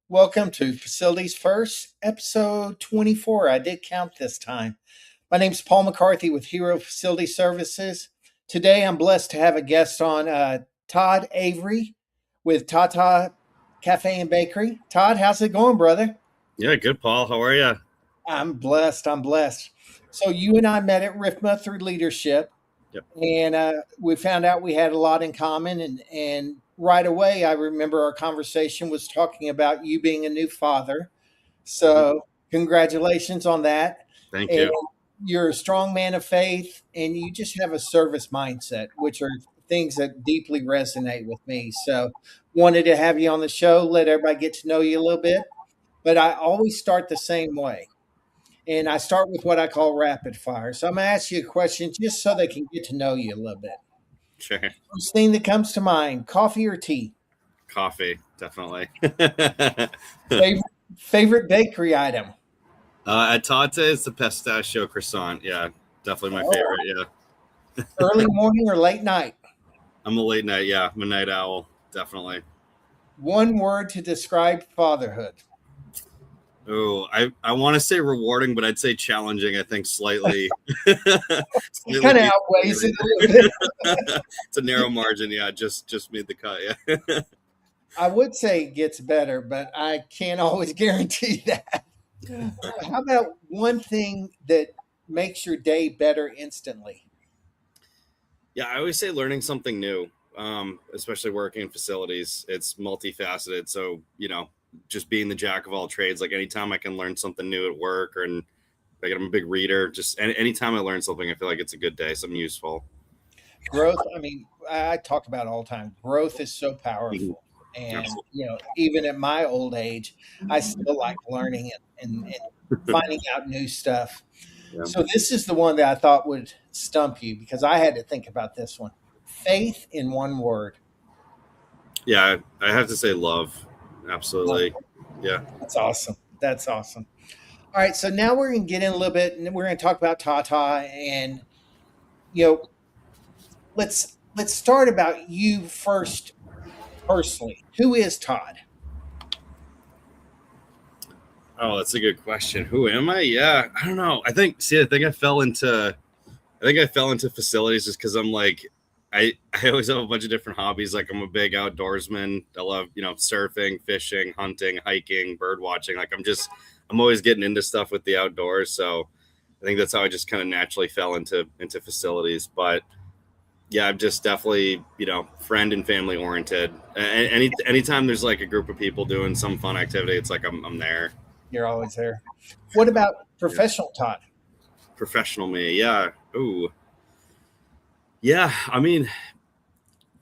Welcome to Facilities First, episode 24. I did count this time. My name is Paul McCarthy with Hero Facility Services. Today I'm blessed to have a guest on, Todd Avery with Tatte Cafe and Bakery. Todd, how's it going, brother? Yeah, good, Paul. How are you? I'm blessed. I'm blessed. So you and I met at RIFMA through leadership, Yep. and we found out we had a lot in common. And right away, I remember our conversation was talking about you being a new father. Mhm. So congratulations on that. Thank And you. you're a strong man of faith, and you just have a service mindset, which are things that deeply resonate with me. So wanted to have you on the show, let everybody get to know you a little bit. But I always start the same way. And I start with what I call rapid fire. So I'm going to ask you a question just so they can get to know you a little bit. Sure. First thing that comes to mind, coffee or tea? Coffee, definitely. Favorite, favorite bakery item? At Tatte, it's the pistachio croissant. Yeah, definitely my Oh, favorite. Yeah. early morning or late night? I'm a late night. Yeah, I'm a night owl. Definitely. One word to describe fatherhood. Oh, I want to say rewarding, but I'd say challenging. I think slightly, It slightly kind of beat outweighs it Bailey. a little bit. It's a narrow margin. Yeah, just made the cut. Yeah. I would say it gets better, but I can't always guarantee that. How about one thing that makes your day better instantly? Yeah, I always say learning something new, especially working in facilities. It's multifaceted. So, just being the jack of all trades, like anytime I can learn something new at work or like I'm a big reader, just anytime I learn something, I feel like it's a good day, something useful. Growth, I mean, I talk about it all the time. Growth is so Mhm. powerful. And, Absolutely. even at my old age, I still like learning and finding out new stuff. Yeah. So this is the one that I thought would stump you because I had to think about this one. Faith in one word. Yeah, I have to say love. Absolutely. Yeah. That's awesome. That's awesome. All right, so now we're going to get in a little bit, and we're going to talk about Tata, and you know, let's start about you first personally. Who is Todd? Oh, that's a good question. Who am I? Yeah, I don't know. I think I fell into facilities just because I'm like, I always have a bunch of different hobbies. Like I'm a big outdoorsman. I love, surfing, fishing, hunting, hiking, bird watching. I'm always getting into stuff with the outdoors. So I think that's how I just kind of naturally fell into facilities. But yeah, I'm just definitely, friend and family oriented. Anytime there's like a group of people doing some fun activity, it's like I'm there. You're always there. What about Yeah. professional Todd? Professional me. Yeah. Ooh. Yeah. I mean,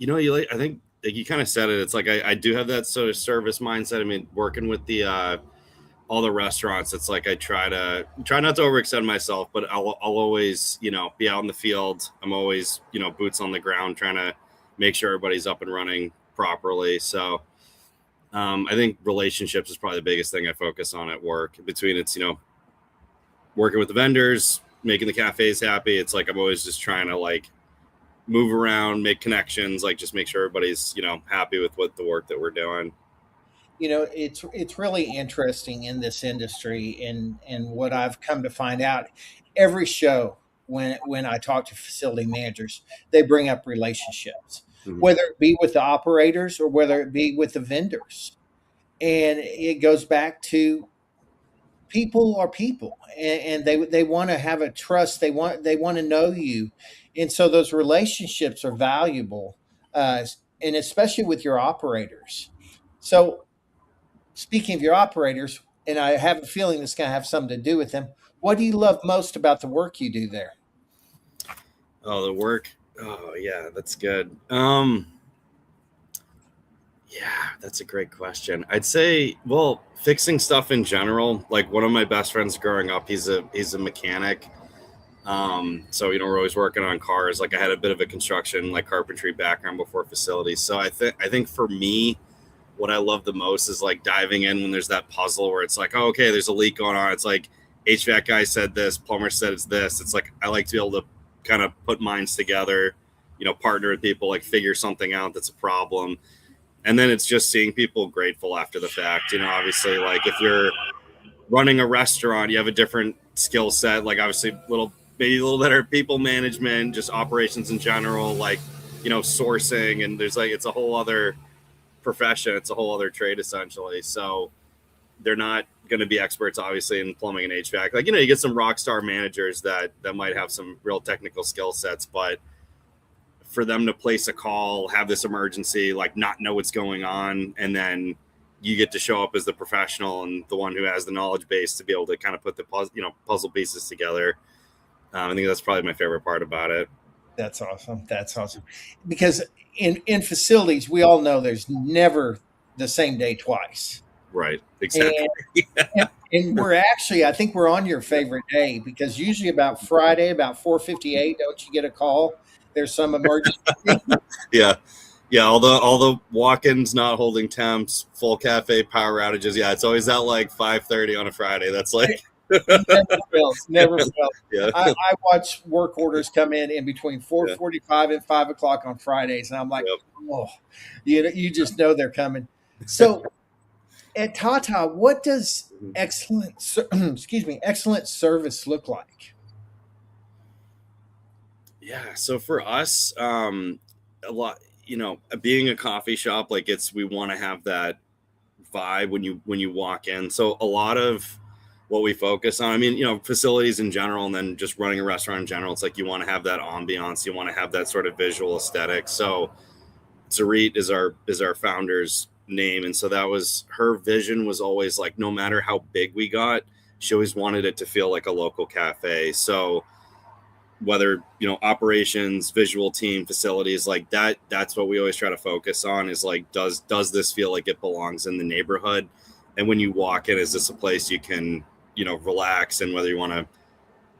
I think like you kind of said it. It's like I do have that sort of service mindset. I mean, working with the all the restaurants, it's like I try not to overextend myself, but I'll always be out in the field. I'm always boots on the ground, trying to make sure everybody's up and running properly. So I think relationships is probably the biggest thing I focus on at work. Between it's working with the vendors, making the cafes happy. It's like I'm always just trying to like move around, make connections, like just make sure everybody's, happy with what the work that we're doing. It's really interesting in this industry, and what I've come to find out. Every show, when I talk to facility managers, they bring up relationships, Mhm. whether it be with the operators or whether it be with the vendors, and it goes back to people are people, and they want to have a trust. They want to know you, and so those relationships are valuable, uh, and especially with your operators. So speaking of your operators, and I have a feeling it's going to have something to do with them. What do you love most about the work you do there? Oh, the work. Oh, yeah, that's good. Yeah, that's a great question. I'd say, well, fixing stuff in general. Like one of my best friends growing up, he's a mechanic. So we're always working on cars. Like I had a bit of a construction, like carpentry background before facilities. So I think for me, what I love the most is like diving in when there's that puzzle where it's like, oh, okay, there's a leak going on. It's like HVAC guy said this, plumber said it's this. It's like I like to be able to kind of put minds together, partner with people, like figure something out that's a problem. And then it's just seeing people grateful after the fact. Obviously, like if you're running a restaurant, you have a different skill set. Like obviously, maybe a little better people management, just operations in general, like sourcing, and there's like it's a whole other profession. It's a whole other trade essentially. So they're not going to be experts, obviously, in plumbing and HVAC. Like you get some rock star managers that might have some real technical skill sets, but for them to place a call, have this emergency, like not know what's going on, and then you get to show up as the professional and the one who has the knowledge base to be able to kind of put the puzzle pieces together. I think that's probably my favorite part about it. That's awesome. That's awesome. Because in facilities, we all know there's never the same day twice. Right. Exactly. And and we're actually, I think we're on your favorite day because usually about Friday, about 4:58, don't you get a call? There's some emergency. Yeah. Yeah, all the walk-ins not holding temps, full cafe power outages. Yeah, it's always at like 5:30 on a Friday. That's like Never fails. Never fails. yeah. I watch work orders come in between 4:45 and 5 o'clock on Fridays, and I'm like, Yep. oh, you just know they're coming. So at Tata, what does excellent service look like? Yeah, so for us, a lot, being a coffee shop, like we want to have that vibe when you walk in. So a lot of what we focus on, I mean, facilities in general, and then just running a restaurant in general, it's like you want to have that ambiance, you want to have that sort of visual aesthetic. So Zarit is our founder's name, and so that was her vision was always like no matter how big we got, she always wanted it to feel like a local cafe. So whether operations, visual team, facilities, like that's what we always try to focus on is like does this feel like it belongs in the neighborhood? And when you walk in, is this a place you can relax, and whether you want to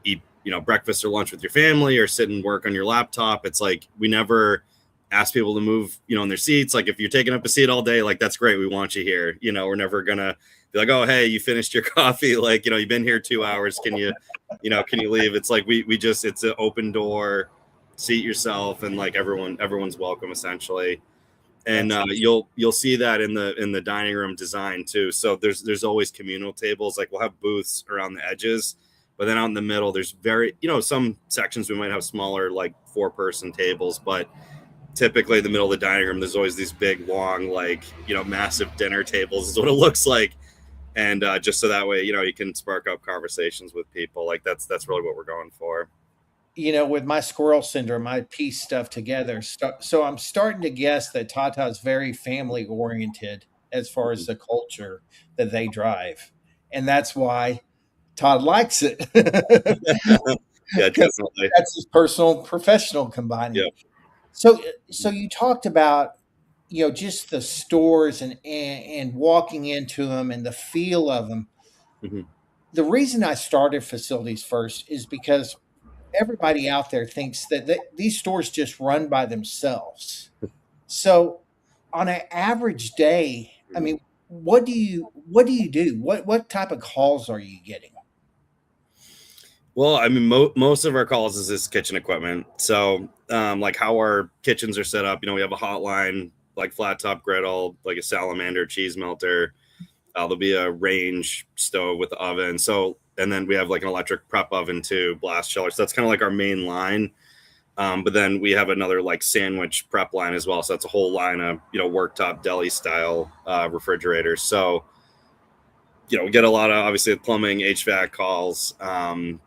eat breakfast or lunch with your family or sit and work on your laptop, it's like we never ask people to move in their seats. Like if you're taking up a seat all day, like that's great, we want you here. We're never gonna be like, oh hey, you finished your coffee, like you've been here 2 hours, can you leave? It's like we just it's an open door, seat yourself, and like everyone's welcome essentially. And you'll see that in the dining room design too. So there's always communal tables. Like we'll have booths around the edges, but then out in the middle there's very some sections we might have smaller like 4-person tables, but typically in the middle of the dining room there's always these big long like massive dinner tables is what it looks like. And just so that way you can spark up conversations with people. Like that's really what we're going for. With my squirrel syndrome, I piece stuff together. So I'm starting to guess that Tata is very family oriented as far as the culture that they drive. And that's why Todd likes it. Yeah, Because definitely. that's his personal professional combining. Yeah. So you talked about just the stores and walking into them and the feel of them. Mhm. The reason I started facilities first is because everybody out there thinks that these stores just run by themselves. So on an average day, I mean, what do you do? What type of calls are you getting? Well, I mean, most of our calls is this kitchen equipment. So, like how our kitchens are set up, we have a hotline, like flat top griddle, like a salamander cheese melter. There'll be a range stove with the oven. So, and then we have like an electric prep oven too, blast chiller. So that's kind of like our main line. But then we have another like sandwich prep line as well. So that's a whole line of, worktop deli style refrigerators. So, we get a lot of obviously plumbing, HVAC calls,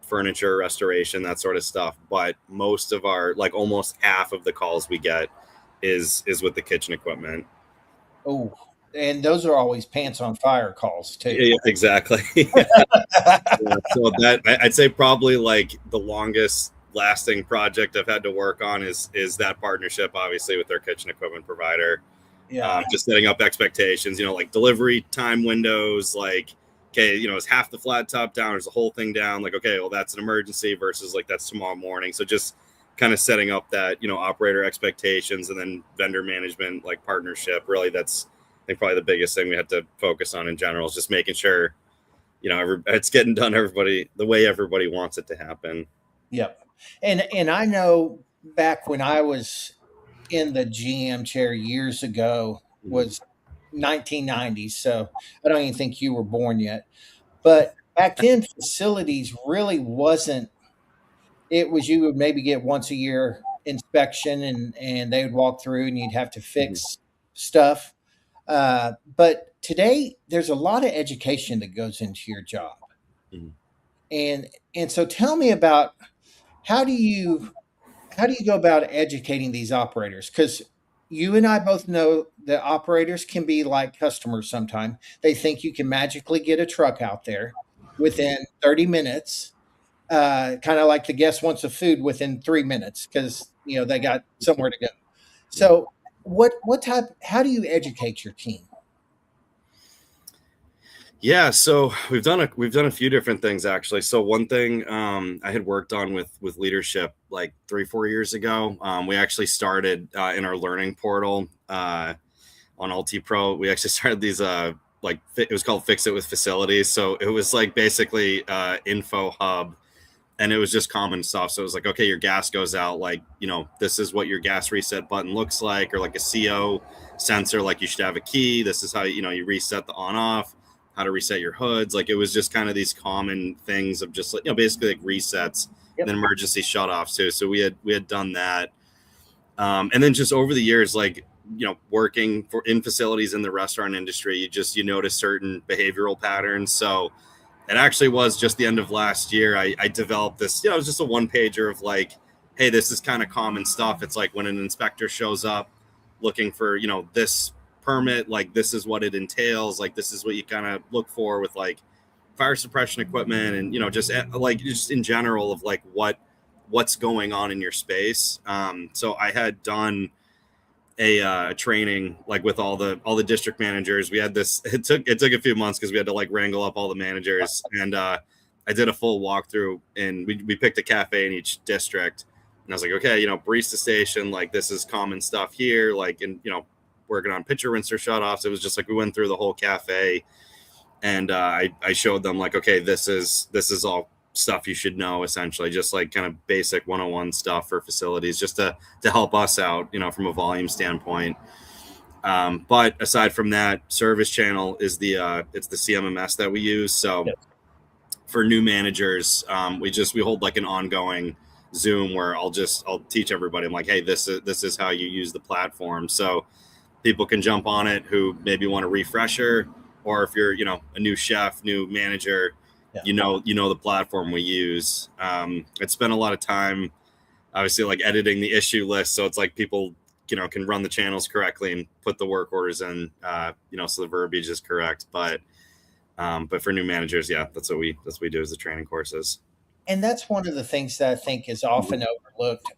furniture restoration, that sort of stuff. But most of our, like almost half of the calls we get is with the kitchen equipment. Oh, and those are always pants on fire calls too. Yeah, exactly. Yeah, so I'd say probably like the longest lasting project I've had to work on is that partnership, obviously, with their kitchen equipment provider. Yeah. Just setting up expectations, like delivery time windows, like, okay, is half the flat top down, or is the whole thing down? Like, okay, well, that's an emergency versus like that's tomorrow morning. So just kind of setting up that, operator expectations, and then vendor management, like partnership. Really, that's I think probably the biggest thing we have to focus on in general is just making sure, it's getting done everybody the way everybody wants it to happen. Yep. And I know back when I was in the GM chair years ago, Mhm. was 1990s, so I don't even think you were born yet. But back then, facilities really wasn't. It was you would maybe get once a year inspection, and they would walk through, and you'd have to Mhm. fix stuff. But today, there's a lot of education that goes into your job, Mhm. and so tell me about how do you how do you go about educating these operators? Because you and I both know that operators can be like customers sometimes. They think you can magically get a truck out there Mhm. within 30 minutes, kind of like the guest wants a food within 3 minutes because they got somewhere to go. Mhm. So how do you educate your team? Yeah, so we've done a few different things actually. So one thing I had worked on with leadership like 3-4 years ago, we actually started in our learning portal on Ulti Pro. We actually started these like it was called Fix It with Facilities. So it was like basically info hub, and it was just common stuff. So it was like, okay, your gas goes out, like, this is what your gas reset button looks like, or like a CO sensor, like you should have a key. This is how you reset the on off, how to reset your hoods. Like it was just kind of these common things of just like basically like resets and Yep. then emergency shut offs too. So we had done that. And then just over the years, like working for in facilities in the restaurant industry, you notice certain behavioral patterns. So it actually was just the end of last year. I developed this, it was just a one pager of like, hey, this is kind of common stuff. It's like when an inspector shows up looking for, this permit, like this is what it entails. Like this is what you kind of look for with like fire suppression equipment and, just in general of like what's going on in your space. So I had done a training like with all the district managers. We had this. It took a few months because we had to like wrangle up all the managers, and I did a full walkthrough, and we picked a cafe in each district, and I was like, okay, barista station, like this is common stuff here, like and working on pitcher rinser shut offs. It was just like we went through the whole cafe, and I showed them like, okay, this is all stuff you should know, essentially, just like kind of basic 101 stuff for facilities, just to help us out, from a volume standpoint. But aside from that, service channel is it's the CMMS that we use. So Yes. for new managers, we hold like an ongoing Zoom where I'll teach everybody. I'm like, hey, this is how you use the platform. So people can jump on it who maybe want a refresher, or if you're a new chef, new manager, Yeah. the platform we use. It's spent a lot of time obviously like editing the issue list, so it's like people can run the channels correctly and put the work orders in, so the verbiage is correct. But for new managers, yeah, that's what we do as the training courses. And that's one of the things that I think is often overlooked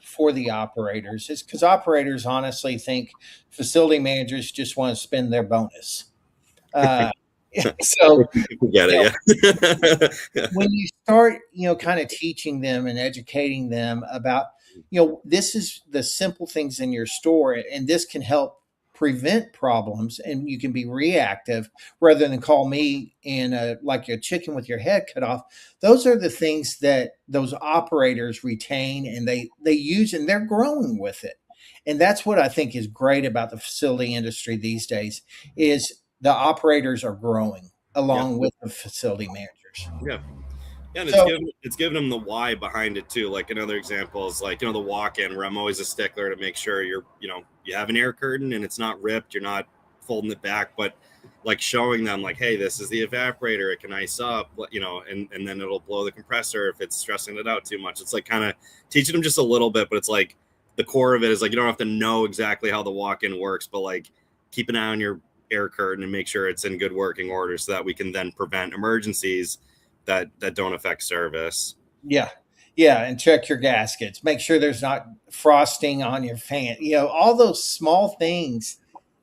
for the operators is because operators honestly think facility managers just want to spend their bonus. Uh, so, Get you know, it, yeah. when you start, kind of teaching them and educating them about, this is the simple things in your store, and this can help prevent problems, and you can be reactive rather than call me in like a chicken with your head cut off. Those are the things that those operators retain, and they use, and they're growing with it. And that's what I think is great about the facility industry these days is the operators are growing Yeah, along with the facility managers. yeah. Yeah, and it's So, given them the why behind it too. Like another example is like the walk-in, where I'm always a stickler to make sure you have an air curtain and it's not ripped, you're not folding it back, but like showing them like, hey, this is the evaporator, it can ice up, and then it'll blow the compressor if it's stressing it out too much. It's like kind of teaching them just a little bit, but it's like the core of it is like you don't have to know exactly how the walk-in works, but like keep an eye on your air curtain and make sure it's in good working order so that we can then prevent emergencies that don't affect service. yeah. Yeah, and check your gaskets. Make sure there's not frosting on your fan. All those small things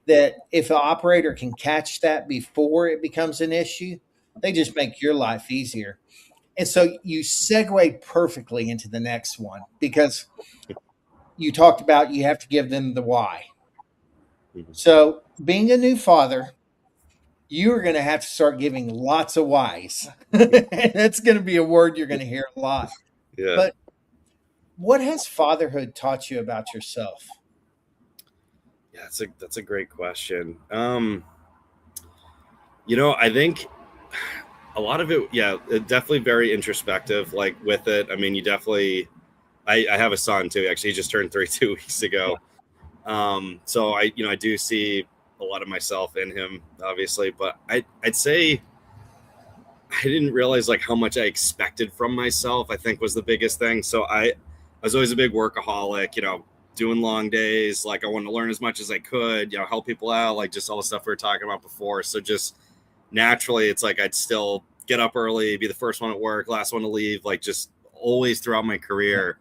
that if an operator can catch that before it becomes an issue, they just make your life easier. And so you segue perfectly into the next one because you talked about you have to give them the why. Mhm. So, being a new father, you are going to have to start giving lots of whys. That's going to be a word you're going to hear a lot. Yeah. But what has fatherhood taught you about yourself? Yeah, that's a great question. I think a lot of it, yeah, definitely very introspective. Like with it, I mean, you definitely. I have a son too. Actually, he just turned 32 weeks Yeah. ago. So I do see a lot of myself in him, obviously. But I'd say I didn't realize like how much I expected from myself. I think was the biggest thing. So I was always a big workaholic. Doing long days. Like I wanted to learn as much as I could. Help people out. Like just all the stuff we were talking about before. So just naturally, it's like I'd still get up early, be the first one at work, last one to leave. Like just always throughout my career.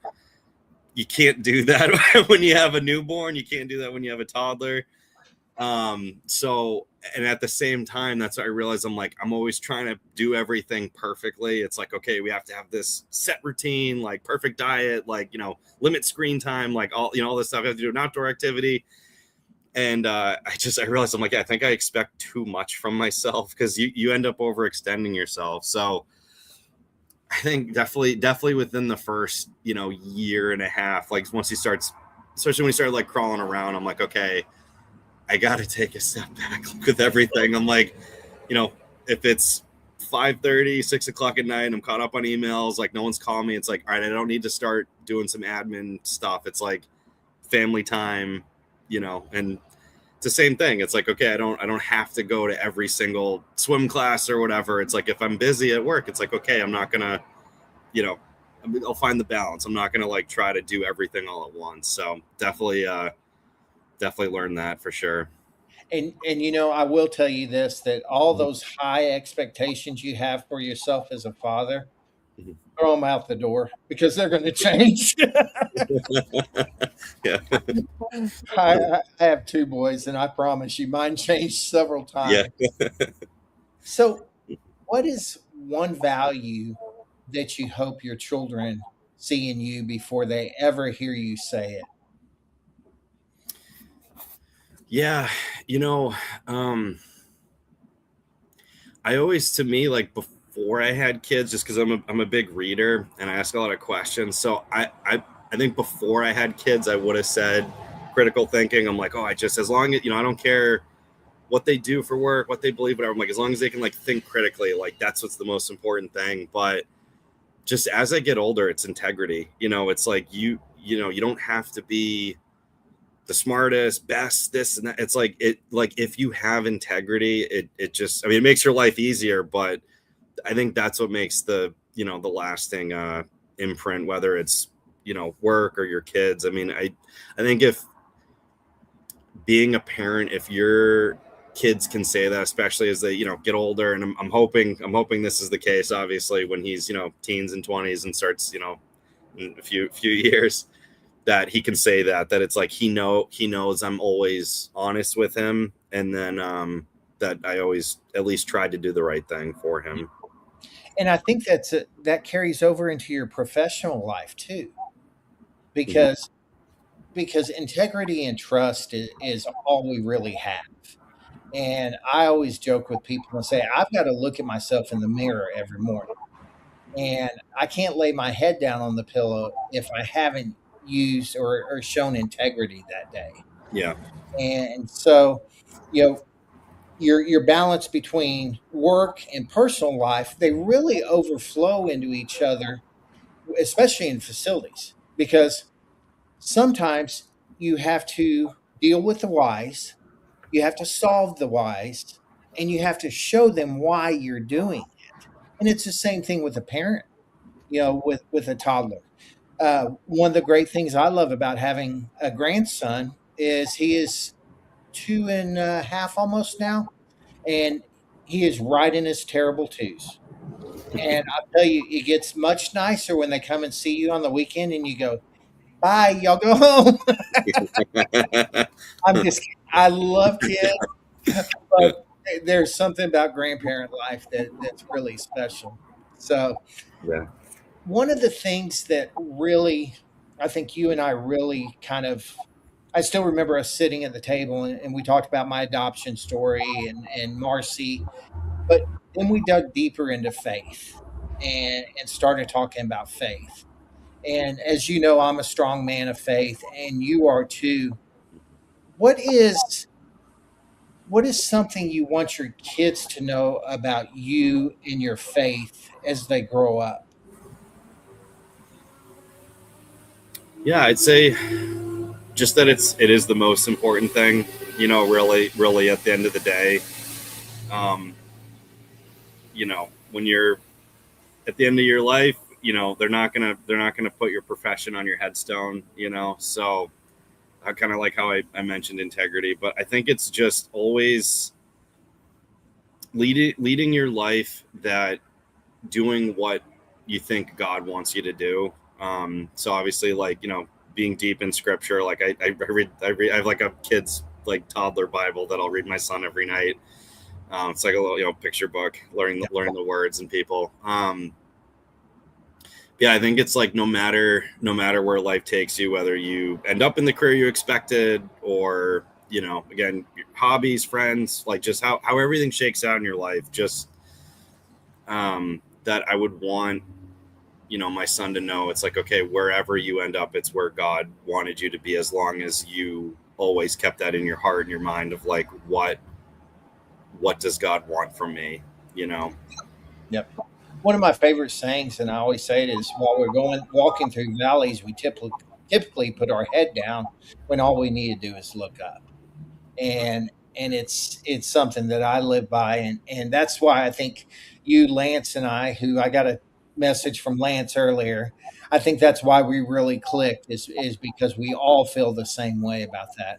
You can't do that when you have a newborn. You can't do that when you have a toddler. So, and at the same time, that's what I realized. I'm like, I'm always trying to do everything perfectly. It's like, okay, we have to have this set routine, like perfect diet, like, limit screen time, like all this stuff. I have to do an outdoor activity. And I realized I'm like, yeah, I think I expect too much from myself because you end up overextending yourself. So I think definitely within the first, year and a half, like once he starts, especially when he started like crawling around, I'm like, okay, I got to take a step back with everything. I'm like, you know, if it's 5:30, 6 o'clock at night, I'm caught up on emails, like no one's calling me. It's like, all right, I don't need to start doing some admin stuff. It's like family time, and it's the same thing. It's like, okay, I don't have to go to every single swim class or whatever. It's like if I'm busy at work, it's like, okay, I'm not gonna, you know, I'll find the balance. I'm not gonna like try to do everything all at once. So definitely learn that for sure. And I will tell you this, that all Mhm. those high expectations you have for yourself as a father, Mhm. throw them out the door because they're going to change. Yeah. I have two boys, and I promise you, mine changed several Yeah. times. So, what is one value that you hope your children see in you before they ever hear you say it? Yeah. You know, um, I always, to me, like before I had kids, just because I'm a big reader and I ask a lot of questions. So I think before I had kids, I would have said critical thinking. I'm like, oh, as long as, I don't care what they do for work, what they believe, whatever. I'm like, as long as they can like think critically, like that's what's the most important thing. But just as I get older, it's integrity. It's like you don't have to be the smartest, best, this and that. It's like if you have integrity, it just, I mean, it makes your life easier, but I think that's what makes the lasting imprint, whether it's, work or your kids. I mean, I think if being a parent, if your kids can say that, especially as they, get older, and I'm hoping this is the case, obviously, when he's, teens and 20s and starts, in a few years, that he can say that it's like he knows I'm always honest with him, and then that I always at least tried to do the right thing for him. And I think that carries over into your professional life too, Mhm. because integrity and trust is all we really have. And I always joke with people and say, I've got to look at myself in the mirror every morning. And I can't lay my head down on the pillow if I haven't used or shown integrity that day. Yeah. And so, you know, your balance between work and personal life, they really overflow into each other, especially in facilities, because sometimes you have to deal with the whys, you have to solve the whys, and you have to show them why you're doing it. And it's the same thing with a parent, with a toddler. One of the great things I love about having a grandson is he is 2.5 almost now, and he is right in his terrible twos. And I'll tell you, it gets much nicer when they come and see you on the weekend and you go, bye, y'all go home. I'm just kidding. I love kids, Yeah. but there's something about grandparent life that's really special. So, Yeah. one of the things that really, I think you and I really kind of, I still remember us sitting at the table and we talked about my adoption story and Marcy, but then we dug deeper into faith and started talking about faith. And as you know, I'm a strong man of faith, and you are too. what is what is something you want your kids to know about you and your faith as they grow up? Yeah, I'd say just that it is the most important thing. Really at the end of the day, um, when you're at the end of your life, they're not gonna put your profession on your headstone. So I kind of like how I mentioned integrity, but I think it's just always leading your life, that doing what you think God wants you to do. So obviously, like, being deep in scripture. Like I have like a kid's like toddler Bible that I'll read my son every night. It's like a little, picture book, learning the words and people. Yeah, I think it's like no matter where life takes you, whether you end up in the career you expected, or again, your hobbies, friends, like just how everything shakes out in your life, just that I would want my son to know, it's like, okay, wherever you end up, it's where God wanted you to be, as long as you always kept that in your heart and your mind of like, what does God want from me, you know Yep. One of my favorite sayings, and I always say it, is while we're going walking through valleys, we typically put our head down when all we need to do is look up. And it's something that I live by, and that's why I think you, Lance, and I, who I got a message from Lance earlier, I think that's why we really clicked, is because we all feel the same way about that.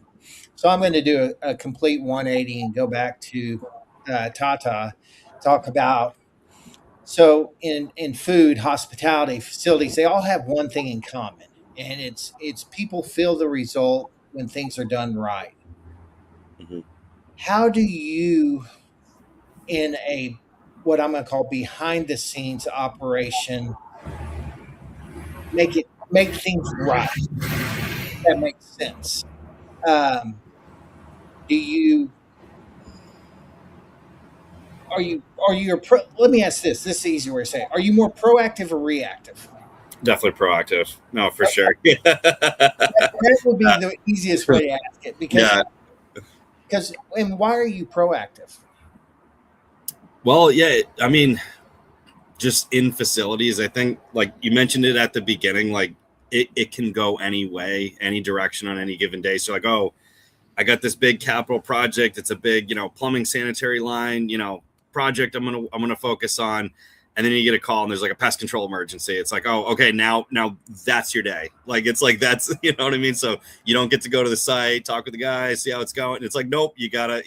So I'm going to do a complete 180 and go back to Tata, talk about, so in food, hospitality, facilities, they all have one thing in common, and it's people feel the result when things are done right. hmm How do you, in a what I'm going to call behind the scenes operation, make things right? That makes sense. Um, do you are you a let me ask this. This is the easy way to say it. Are you more proactive or reactive? Definitely proactive. No, for sure. Yeah. That would be the easiest way to ask it, Yeah. because and why are you proactive? Well, yeah. I mean, just in facilities, I think, like you mentioned it at the beginning, like it can go any way, any direction on any given day. So like, oh, I got this big capital project. It's a big, plumbing sanitary line, project I'm gonna focus on. And then you get a call and there's like a pest control emergency. It's like, oh, okay, now that's your day. Like it's like that's you know what I mean? So you don't get to go to the site, talk with the guy, see how it's going. It's like, nope, you gotta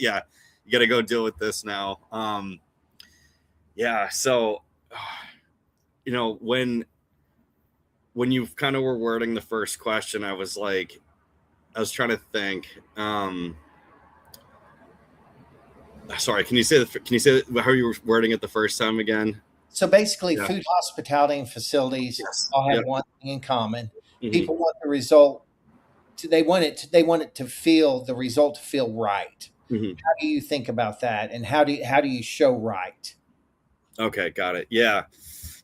go deal with this now. Yeah, so when you kind of were wording the first question, I was trying to think. Sorry, can you say how you were wording it the first time again? So basically, Yeah. food, hospitality, and facilities Yes. all have Yep. one thing in common. hmm People want the result. They want it to feel the result to feel right. hmm How do you think about that, and how do you show right? Okay, got it. Yeah,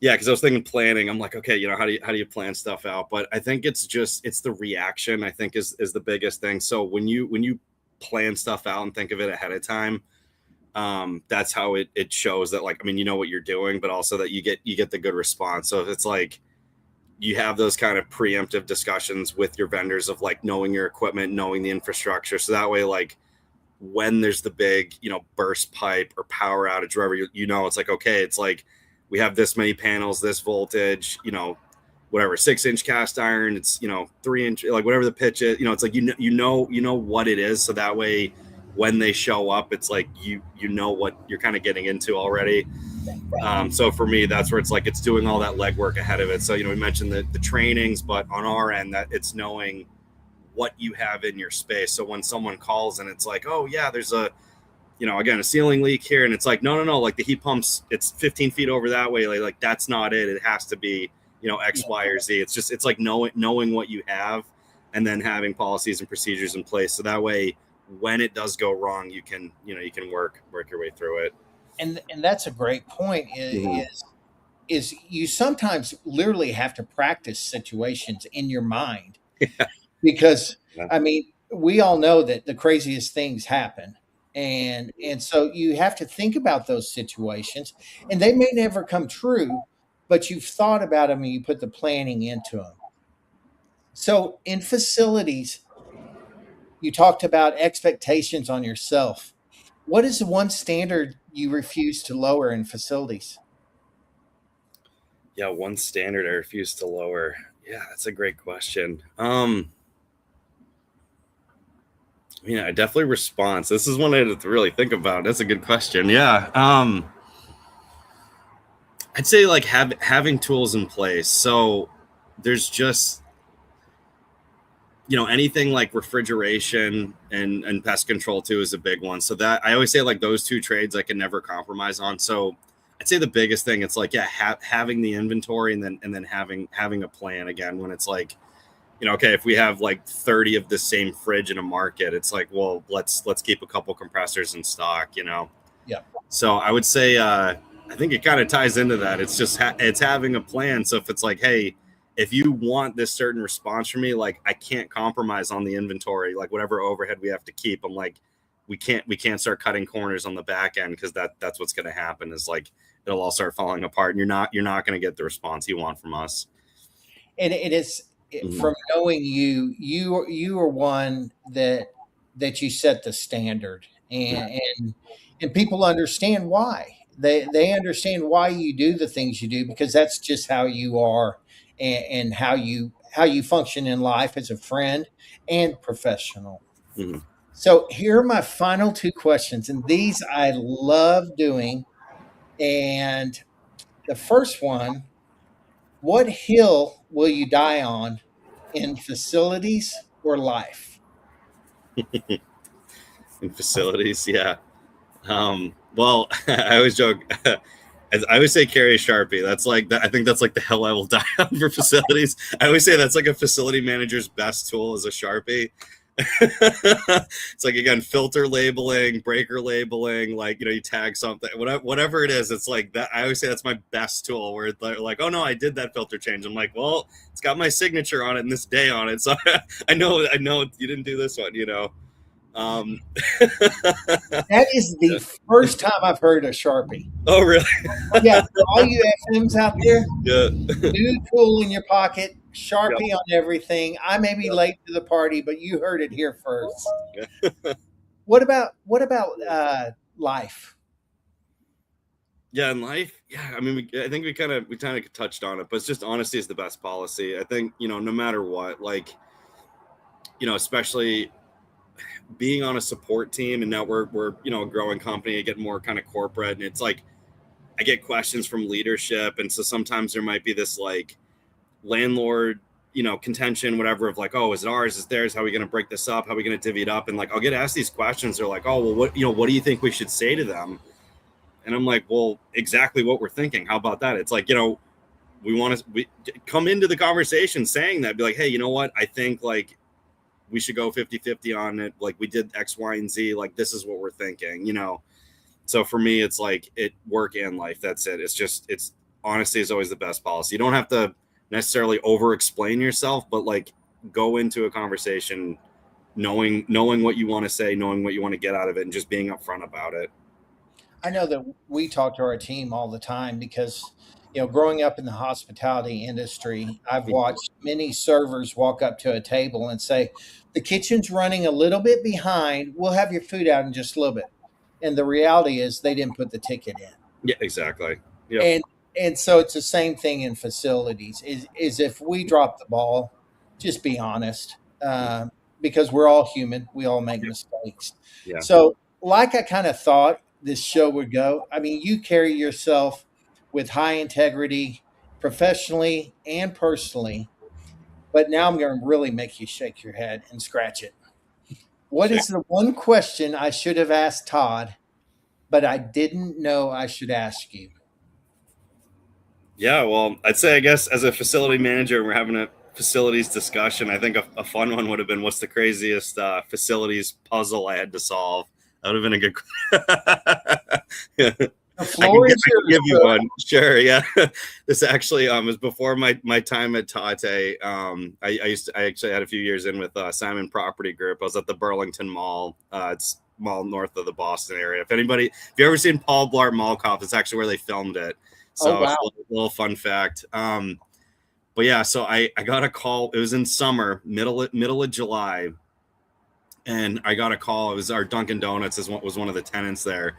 because I was thinking planning. I'm like, okay, how do you plan stuff out? But I think it's the reaction. I think is the biggest thing. So when you plan stuff out and think of it ahead of time, that's how it shows that, like, I mean, you know what you're doing, but also that you get the good response. So if it's like you have those kind of preemptive discussions with your vendors of like knowing your equipment, knowing the infrastructure, so that way, like, when there's the big, burst pipe or power outage, wherever it's like, okay, it's like we have this many panels, this voltage, whatever, 6-inch cast iron, it's 3-inch, like whatever the pitch is, it's like you know what it is, so that way when they show up, it's like you know what you're kind of getting into already. So for me, that's where it's like it's doing all that legwork ahead of it. So we mentioned the trainings, but on our end, that it's knowing what you have in your space. So when someone calls and it's like, oh yeah, there's again, a ceiling leak here, and it's like, no, like the heat pumps, it's 15 feet over that way. Like that's not it. It has to be, X, Yeah. Y, or Z. It's like knowing what you have, and then having policies and procedures in place. So that way, when it does go wrong, you can work your way through it. And that's a great point. Mhm. Is you sometimes literally have to practice situations in your mind, because Yeah. I mean, we all know that the craziest things happen. And so you have to think about those situations, and they may never come true, but you've thought about them and you put the planning into them. So in facilities, you talked about expectations on yourself. What is the one standard you refuse to lower in facilities? Yeah, one standard I refuse to lower. Yeah, that's a great question. I mean, I definitely response. This is one I had to really think about. That's a good question. Yeah. I'd say like having tools in place. So there's just, anything like refrigeration and pest control too is a big one. So that I always say like those two trades I can never compromise on. So I'd say the biggest thing it's like, yeah, having the inventory and then having a plan again when it's like, okay, if we have like 30 of the same fridge in a market, it's like, well, let's keep a couple compressors in stock. Yeah. So I would say, I think it kind of ties into that. It's just, it's having a plan. So if it's like, hey, if you want this certain response from me, like I can't compromise on the inventory, like whatever overhead we have to keep. I'm like, we can't start cutting corners on the back end. Cause that's what's going to happen is like, it'll all start falling apart and you're not going to get the response you want from us. And it is Mhm. from knowing you are one that you set the standard, and people understand why. They understand why you do the things you do because that's just how you are, and how you function in life as a friend and professional. Mhm. So here are my final two questions, and these I love doing. And the first one: what hill will you die on, in facilities or life? In facilities. Yeah. Well, I always joke. As I always say, carry a Sharpie. That's like that. I think that's like the hell I will die on for facilities. I always say that's like a facility manager's best tool is a Sharpie. It's like again, filter labeling, breaker labeling, like you tag something, whatever it is. It's like that. I always say that's my best tool. Where they're like, oh no, I did that filter change. I'm like, well, it's got my signature on it and this day on it, so I know you didn't do this one. Um, That is the first time I've heard a Sharpie. oh really? Yeah, for all you FMs out there, Yeah. new tool in your pocket, Yep. Sharpie on everything. I may be Yep. late to the party, but you heard it here first. Yeah. What about life? Yeah, in life, yeah. I mean, I think we kind of touched on it, but it's just honesty is the best policy. I think no matter what, like especially being on a support team, and now we're a growing company, getting more kind of corporate, and it's like I get questions from leadership, and so sometimes there might be this like landlord contention, whatever, of like, oh, is it ours, is theirs, how are we going to break this up, how are we going to divvy it up, and like I'll get asked these questions. They're like, oh well, what do you think we should say to them? And I'm like, well, exactly what we're thinking. How about that? It's like, we come into the conversation saying that, be like, hey, you know what, I think like we should go 50-50 on it, like we did X, Y, and Z, like this is what we're thinking. So for me, it's like work and life, that's it. It's honesty is always the best policy. You don't have to necessarily over explain yourself, but like go into a conversation knowing what you want to say, knowing what you want to get out of it, and just being upfront about it. I know that we talk to our team all the time because, growing up in the hospitality industry, I've watched many servers walk up to a table and say, "The kitchen's running a little bit behind. We'll have your food out in just a little bit." And the reality is they didn't put the ticket in. Yeah, exactly. Yep. And so it's the same thing in facilities. Is if we drop the ball, just be honest, because we're all human. We all make mistakes. Yeah. So, like I kind of thought this show would go. I mean, you carry yourself with high integrity, professionally and personally. But now I'm going to really make you shake your head and scratch it. What Shake. is the one question I should have asked Todd, but I didn't know I should ask you? Yeah, well, I'd say, I guess, as a facility manager, we're having a facilities discussion. I think a fun one would have been, what's the craziest facilities puzzle I had to solve? That would have been a good. The I can floor is I can yours, give you bro. one. Sure, yeah. This actually was before my time at Tatte. I actually had a few years in with Simon Property Group. I was at the Burlington Mall. It's mall north of the Boston area. If you ever seen Paul Blart Mall Cop, it's actually where they filmed it. Oh So it's wow. a little fun fact. But yeah, so I got a call. It was in summer, middle of July, and I got a call. It was our Dunkin' Donuts was one of the tenants there,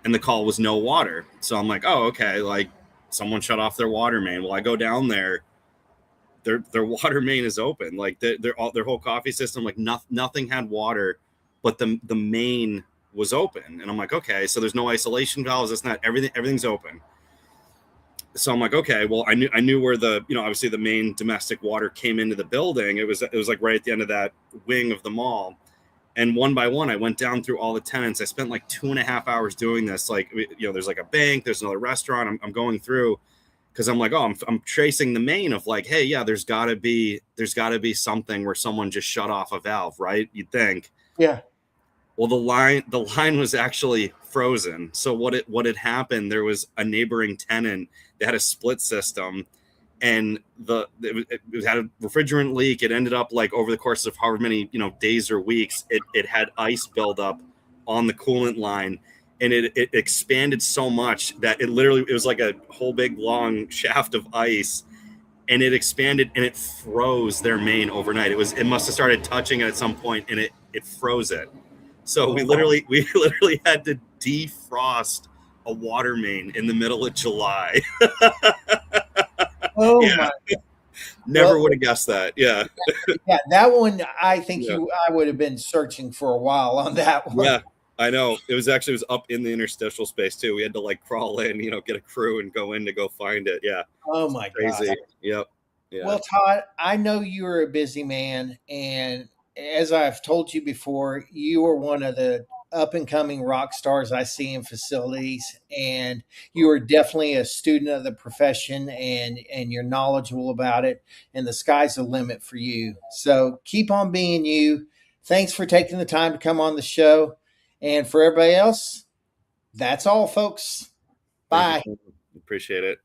and the call was no water. So I'm like, oh, okay, like someone shut off their water main. Well, I go down there, their water main is open, like their whole coffee system, like nothing had water, but the main was open, and I'm like, okay, so there's no isolation valves. It's not everything's open. So I'm like, okay, well, I knew where the obviously the main domestic water came into the building. It was like right at the end of that wing of the mall. And one by one, I went down through all the tenants. I spent like 2.5 hours doing this. Like, there's like a bank, there's another restaurant. I'm going through because I'm like, oh, I'm tracing the main of like, hey, yeah, there's got to be something where someone just shut off a valve, right? You'd think. Yeah. Well, the line was actually frozen. So what had happened? There was a neighboring tenant that had a split system, and it had a refrigerant leak. It ended up like over the course of however many days or weeks, it had ice buildup on the coolant line, and it expanded so much that it was like a whole big long shaft of ice, and it expanded and it froze their main overnight. It must have started touching it at some point, and it froze it. So we Oh, literally had to defrost a water main in the middle of July. oh Yeah, my. never Well, would have guessed that. Yeah, yeah, that one I think yeah, I would have been searching for a while on that one. yeah. I know. It was up in the interstitial space too. We had to like crawl in, get a crew and go in to go find it. Yeah, Oh it's my gosh. crazy. Yep. Yeah. Well, Todd, I know you're a busy man, and as I've told you before, you are one of the up and coming rock stars I see in facilities, and you are definitely a student of the profession, and you're knowledgeable about it, and the sky's the limit for you. So keep on being you. Thanks for taking the time to come on the show, and for everybody else, that's all, folks. Thank you, Bye. Tim. Appreciate it.